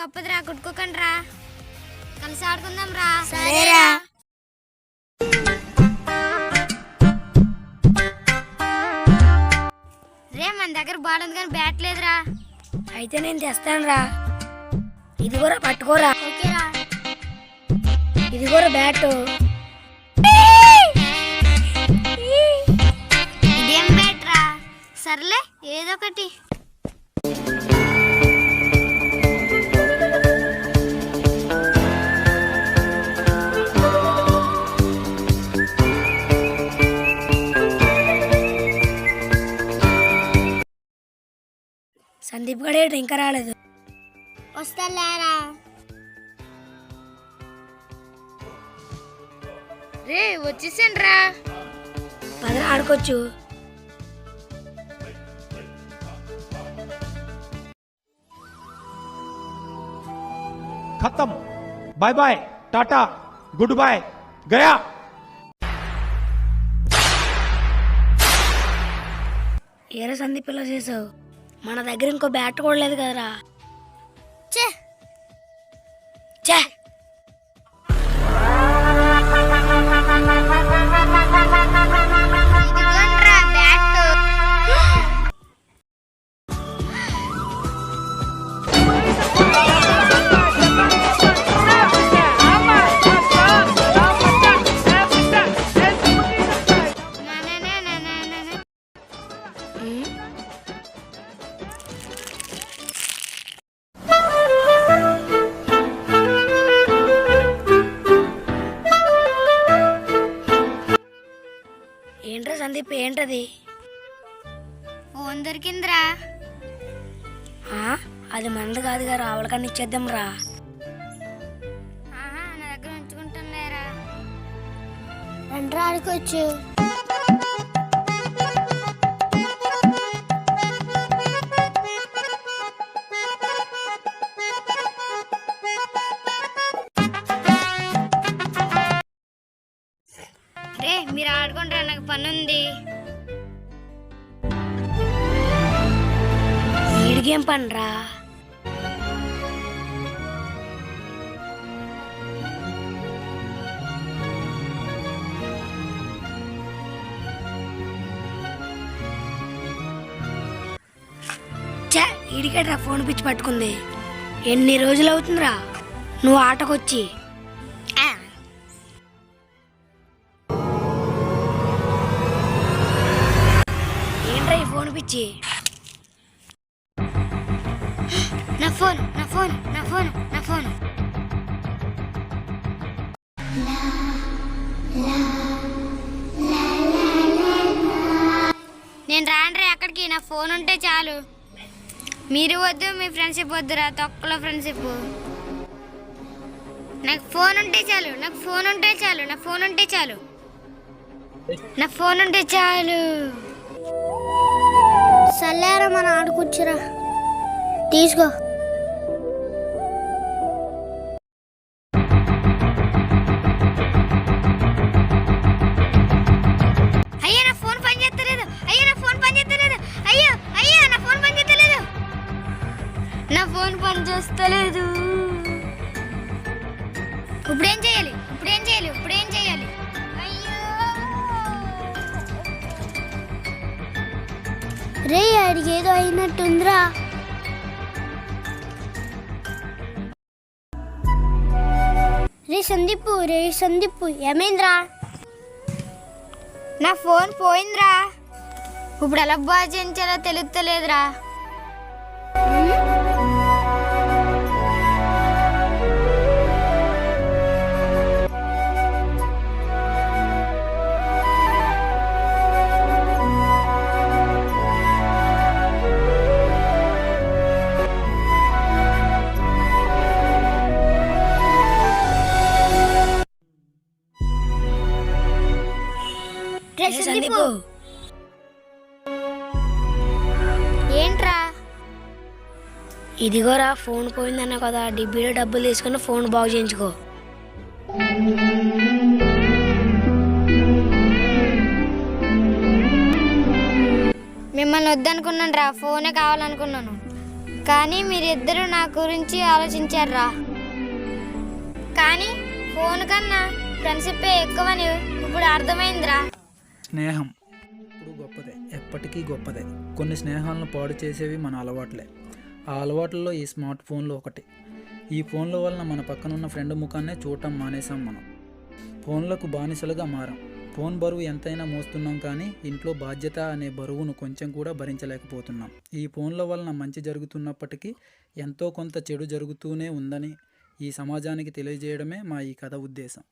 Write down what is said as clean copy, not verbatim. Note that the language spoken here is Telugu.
గొప్పదిరా, కుట్టుకోకండి రా, కలిసి ఆడుకుందాం రా. సరేరా. రే మన దగ్గర బాల్ ఉంది కానీ బ్యాట్ లేదురా. అయితే నేను తెస్తాను రా. ఇదిగోరా పట్టుకోరా. ఓకేరా. ఇదిగోరా బ్యాట్. ఇదేం బ్యాట్ రా? సర్లే ఏదో ఒకటి. సందీప్ గడే ఇంకా రాలేదు. వస్తాలేరా. రే వచ్చేసాను రా. పదరా ఆడుకోవచ్చు. खत्म, bye bye, tata, goodbye, गया. ఏరా సందీప్ ఇలా చేసావు? మన దగ్గర ఇంకో బ్యాట్ కూడా లేదు కదరా. చే చే ఇదిగోండ్రా బ్యాట్. ఏంట్రా సందీప్ ఏంటది? ఫోన్ దొరికిందిరా. అది మనది కాదు కదా, ఆవిడకన్నా ఇచ్చేద్దాం రా. ఆహా, నా దగ్గర ఉంచుకుంటాను లేరా. రండ్రా ఆడుకోవచ్చు. రే మీరు ఆడుకుంటారా, నాకు పని ఉంది. వీడికేం పనిరా? చే ఈడికేట్రా ఫోన్ పిచ్చి పట్టుకుంది. ఎన్ని రోజులు అవుతుందిరా నువ్వు ఆటకొచ్చి? ఏంట్రా ఈ ఫోన్ పిచ్చి? నా ఫోన్ నా ఫోన్ నా ఫోన్ నా ఫోన్. నేను రాండ్రే అక్కడికి, నా ఫోన్ ఉంటే చాలు. మీరు వద్దు, మీ ఫ్రెండ్షిప్ వద్దురా, తొక్కలో ఫ్రెండ్షిప్. నాకు ఫోన్ ఉంటే చాలు, నాకు ఫోన్ ఉంటే చాలు, నా ఫోన్ ఉంటే చాలు, నా ఫోన్ ఉంటే చాలు. సల్లేరా మన ఆడుకొచ్చురా, తీసుకో. అయ్యా నా ఫోన్ పని చేస్తలేదు, అయ్యా నా ఫోన్ పని చేస్తలేదు, అయ్యో అయ్యా నా ఫోన్ పని చేస్తలేదు, నా ఫోన్ పని చేస్తలేదు. ఇప్పుడేం చేయాలి, ఇప్పుడేం చేయాలి, ఇప్పుడేం చేయాలి? అయ్యో రే అడిగి ఏదో అయినట్టుందిరా. రే సందీప్ ఏమైందిరా? నా ఫోన్ పోయిందిరా. ఇప్పుడు ఎలా బాగా చేయించాలో తెలుస్తలేదురా. సందీప్ ఏంట్రా? ఇదిగోరా ఫోన్ పోయిందన్నా కదా, డిబ్బీలో డబ్బులు తీసుకుని ఫోన్ బాగు చేయించుకో. మిమ్మల్ని వద్దనుకున్నాను రా, ఫోనే కావాలనుకున్నాను. కానీ మీరిద్దరూ నా గురించి ఆలోచించారా? కానీ ఫోన్ కన్నా ఫ్రెండ్షిప్ ఎక్కువని ఇప్పుడు అర్థమైందిరా. స్నేహం ఇప్పుడు గొప్పదే, ఎప్పటికీ గొప్పదే. కొన్ని స్నేహాలను పాడు చేసేవి మన అలవాట్లే. ఆ అలవాట్లలో ఈ స్మార్ట్ ఫోన్లు ఒకటి. ఈ ఫోన్ల వలన మన పక్కనున్న ఫ్రెండ్ ముఖాన్నే చూడటం మానేసాం మనం. ఫోన్లకు బానిసలుగా మారాం. ఫోన్ బరువు ఎంతైనా మోస్తున్నాం, కానీ ఇంట్లో బాధ్యత అనే బరువును కొంచెం కూడా భరించలేకపోతున్నాం. ఈ ఫోన్ల వలన మంచి జరుగుతున్నప్పటికీ ఎంతో కొంత చెడు జరుగుతూనే ఉందని ఈ సమాజానికి తెలియజేయడమే మా ఈ కథ ఉద్దేశం.